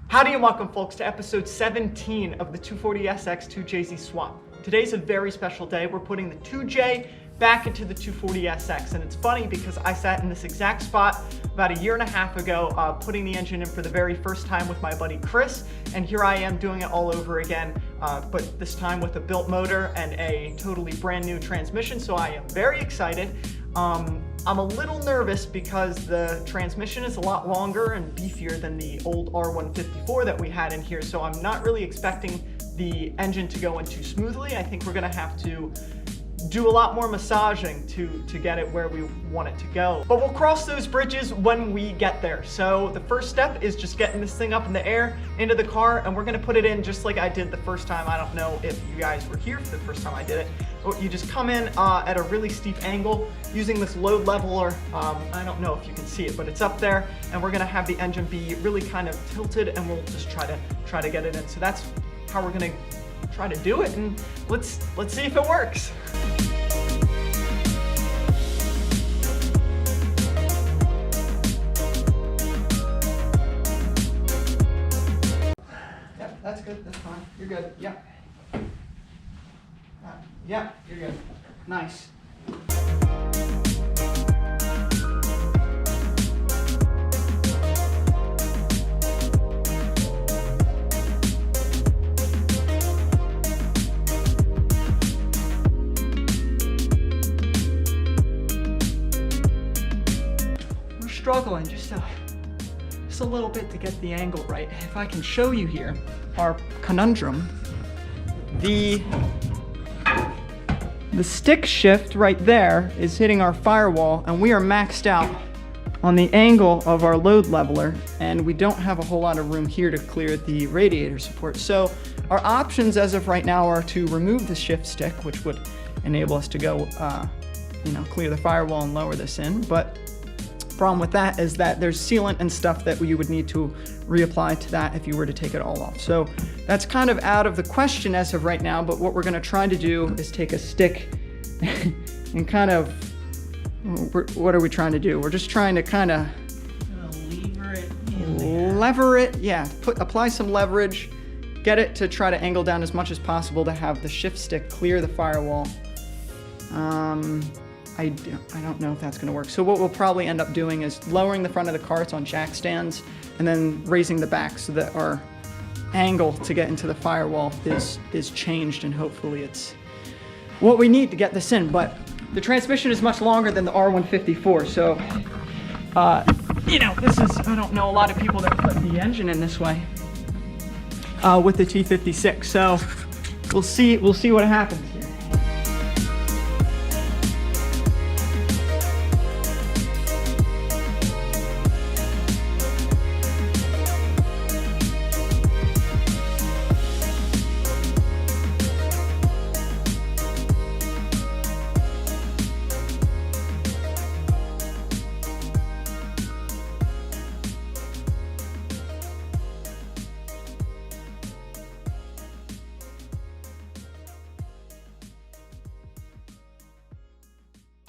Howdy and welcome folks to episode 17 of the 240SX 2JZ swap. Today's a very special day. We're putting the 2J back into the 240SX, and it's funny because I sat in this exact spot about a year and a half ago putting the engine in for the very first time with my buddy Chris, and here I am doing it all over again, but this time with a built motor and a totally brand new transmission, so I am very excited. I'm a little nervous because the transmission is a lot longer and beefier than the old R154 that we had in here, so I'm not really expecting the engine to go in too smoothly. I think we're gonna have to do a lot more massaging to get it where we want it to go. But we'll cross those bridges when we get there. So the first step is just getting this thing up in the air into the car, and we're gonna put it in just like I did the first time. I don't know if you guys were here for the first time I did it, but you just come in at a really steep angle using this load leveler. I don't know if you can see it, but it's up there, and we're gonna have the engine be really kind of tilted, and we'll just try to get it in. So that's how we're gonna try to do it, and let's see if it works. Yep, that's good, that's fine. You're good, yep. Yep, you're good. Nice. Struggling just a little bit to get the angle right. If I can show you here our conundrum, the stick shift right there is hitting our firewall, and we are maxed out on the angle of our load leveler, and we don't have a whole lot of room here to clear the radiator support. So our options as of right now are to remove the shift stick, which would enable us to go clear the firewall and lower this in. But problem with that is that there's sealant and stuff that you would need to reapply to that if you were to take it all off. So that's kind of out of the question as of right now, but what we're gonna try to do is take a stick and kind of, what are we trying to do? We're just trying to kind of lever it, yeah, apply some leverage, get it to try to angle down as much as possible to have the shift stick clear the firewall. I don't know if that's gonna work. So what we'll probably end up doing is lowering the front of the car, it's on jack stands, and then raising the back so that our angle to get into the firewall is changed, and hopefully it's what we need to get this in. But the transmission is much longer than the R154, so this is, I don't know a lot of people that put the engine in this way with the T56. So we'll see what happens here.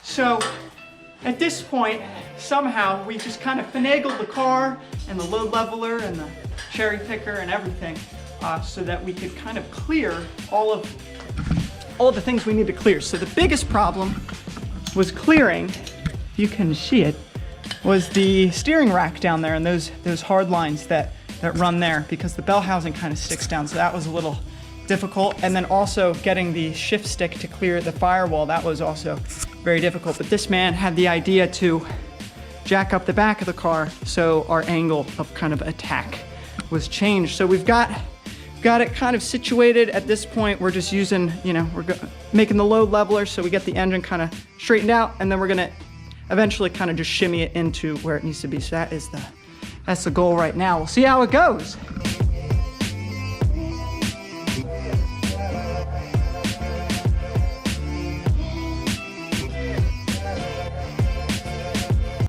So at this point, somehow we just kind of finagled the car and the load leveler and the cherry picker and everything so that we could kind of clear all of the things we need to clear. So the biggest problem was clearing, if you can see it, was the steering rack down there and those hard lines that run there, because the bell housing kind of sticks down. So that was a little difficult. And then also getting the shift stick to clear the firewall, that was also very difficult. But this man had the idea to jack up the back of the car so our angle of kind of attack was changed. So we've got it kind of situated at this point. We're just using, we're making the load leveler so we get the engine kind of straightened out, and then we're gonna eventually kind of just shimmy it into where it needs to be. So that's the goal right now. We'll see how it goes.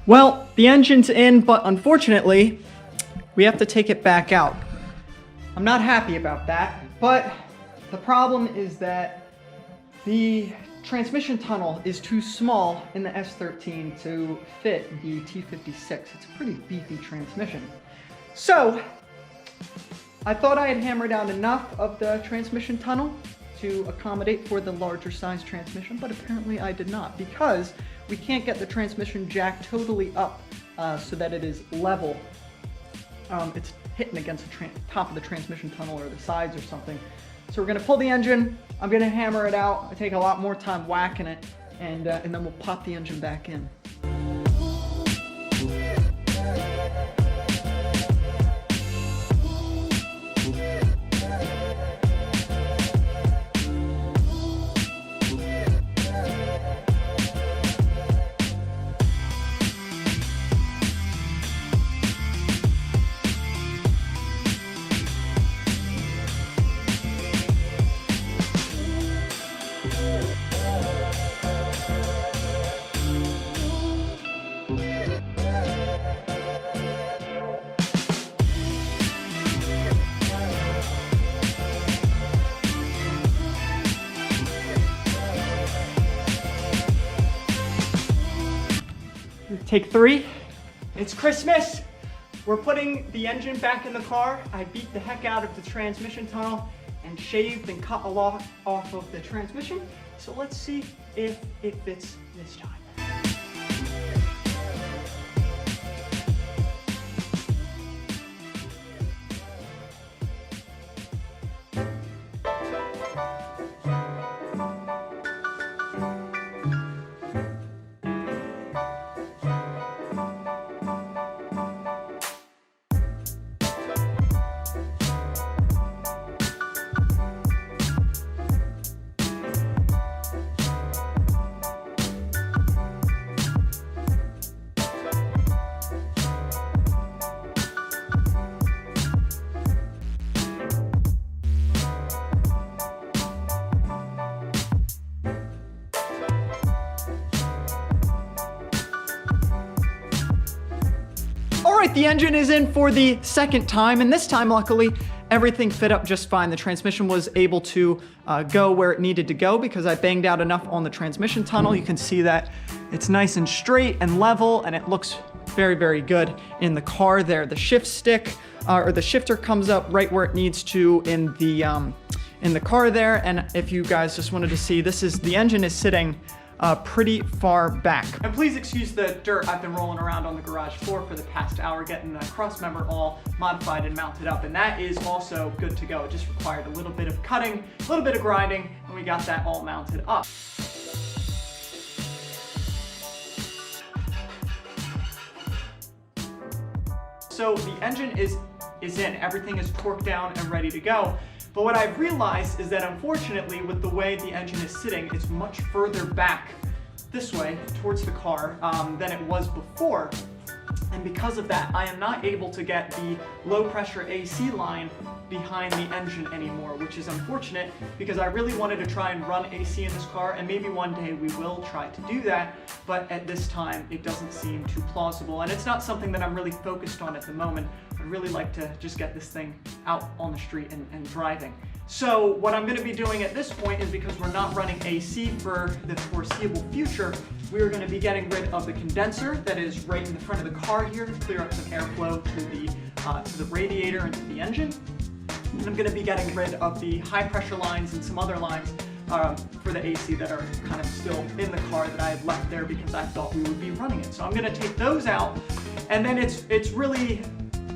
Well, the engine's in, but unfortunately, we have to take it back out. I'm not happy about that, but the problem is that the transmission tunnel is too small in the S13 to fit the T56. It's a pretty beefy transmission. So I thought I had hammered out enough of the transmission tunnel to accommodate for the larger size transmission, but apparently I did not, because we can't get the transmission jack totally up so that it is level. It's hitting against the top of the transmission tunnel or the sides or something. So we're gonna pull the engine, I'm gonna hammer it out. I take a lot more time whacking it, and then we'll pop the engine back in. Take 3. It's Christmas. We're putting the engine back in the car. I beat the heck out of the transmission tunnel and shaved and cut a lot off of the transmission. So let's see if it fits this time. All right, the engine is in for the second time, and this time, luckily, everything fit up just fine. The transmission was able to go where it needed to go because I banged out enough on the transmission tunnel. You can see that it's nice and straight and level, and it looks very, very good in the car there. The shift stick, or the shifter comes up right where it needs to in the car there. And if you guys just wanted to see, the engine is sitting pretty far back. And please excuse the dirt. I've been rolling around on the garage floor for the past hour getting the cross member all modified and mounted up, and that is also good to go. It just required a little bit of cutting, a little bit of grinding, and we got that all mounted up. So the engine is in, everything is torqued down and ready to go. But what I've realized is that unfortunately, with the way the engine is sitting, it's much further back this way towards the car than it was before. And because of that, I am not able to get the low pressure AC line behind the engine anymore, which is unfortunate because I really wanted to try and run AC in this car, and maybe one day we will try to do that, but at this time it doesn't seem too plausible, and it's not something that I'm really focused on at the moment. I'd really like to just get this thing out on the street and driving. So what I'm going to be doing at this point is, because we're not running AC for the foreseeable future, we are going to be getting rid of the condenser that is right in the front of the car here to clear up some airflow to the radiator and to the engine. And I'm going to be getting rid of the high pressure lines and some other lines for the AC that are kind of still in the car that I had left there because I thought we would be running it. So I'm going to take those out, and then it's really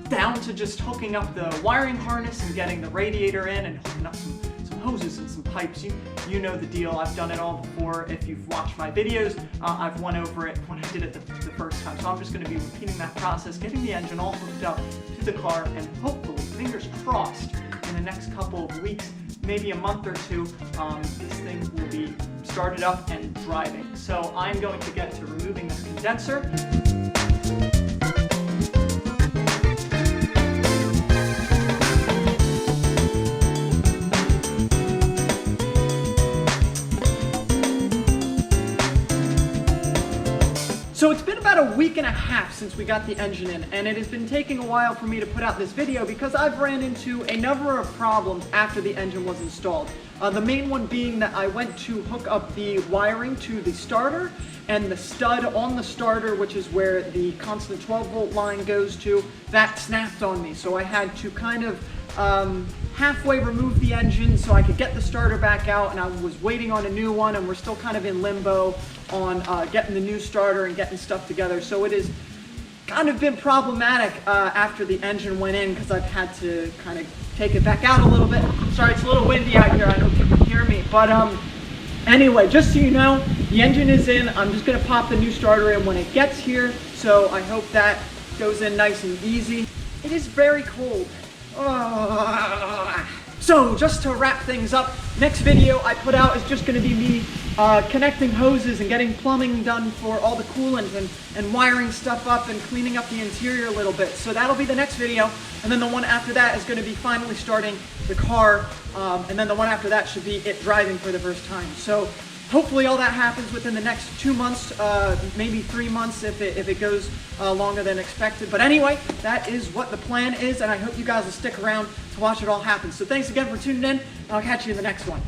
down to just hooking up the wiring harness and getting the radiator in and hooking up some hoses and some pipes. You know the deal. I've done it all before. If you've watched my videos, I've went over it when I did it the first time. So I'm just going to be repeating that process, getting the engine all hooked up to the car, and hopefully, fingers crossed, in the next couple of weeks, maybe a month or two, this thing will be started up and driving. So I'm going to get to removing this condenser. So it's been about a week and a half since we got the engine in, and it has been taking a while for me to put out this video because I've ran into a number of problems after the engine was installed. The main one being that I went to hook up the wiring to the starter, and the stud on the starter, which is where the constant 12-volt line goes to, that snapped on me. So I had to kind of halfway removed the engine so I could get the starter back out, and I was waiting on a new one, and we're still kind of in limbo on getting the new starter and getting stuff together. So it has kind of been problematic after the engine went in, because I've had to kind of take it back out a little bit. Sorry, it's a little windy out here. I hope you can hear me. But anyway, just so you know, the engine is in. I'm just going to pop the new starter in when it gets here. So I hope that goes in nice and easy. It is very cold. So just to wrap things up, next video I put out is just going to be me connecting hoses and getting plumbing done for all the coolant and wiring stuff up and cleaning up the interior a little bit. So that'll be the next video, and then the one after that is going to be finally starting the car, and then the one after that should be it driving for the first time. So hopefully all that happens within the next 2 months, maybe 3 months if it goes longer than expected. But anyway, that is what the plan is, and I hope you guys will stick around to watch it all happen. So thanks again for tuning in, and I'll catch you in the next one.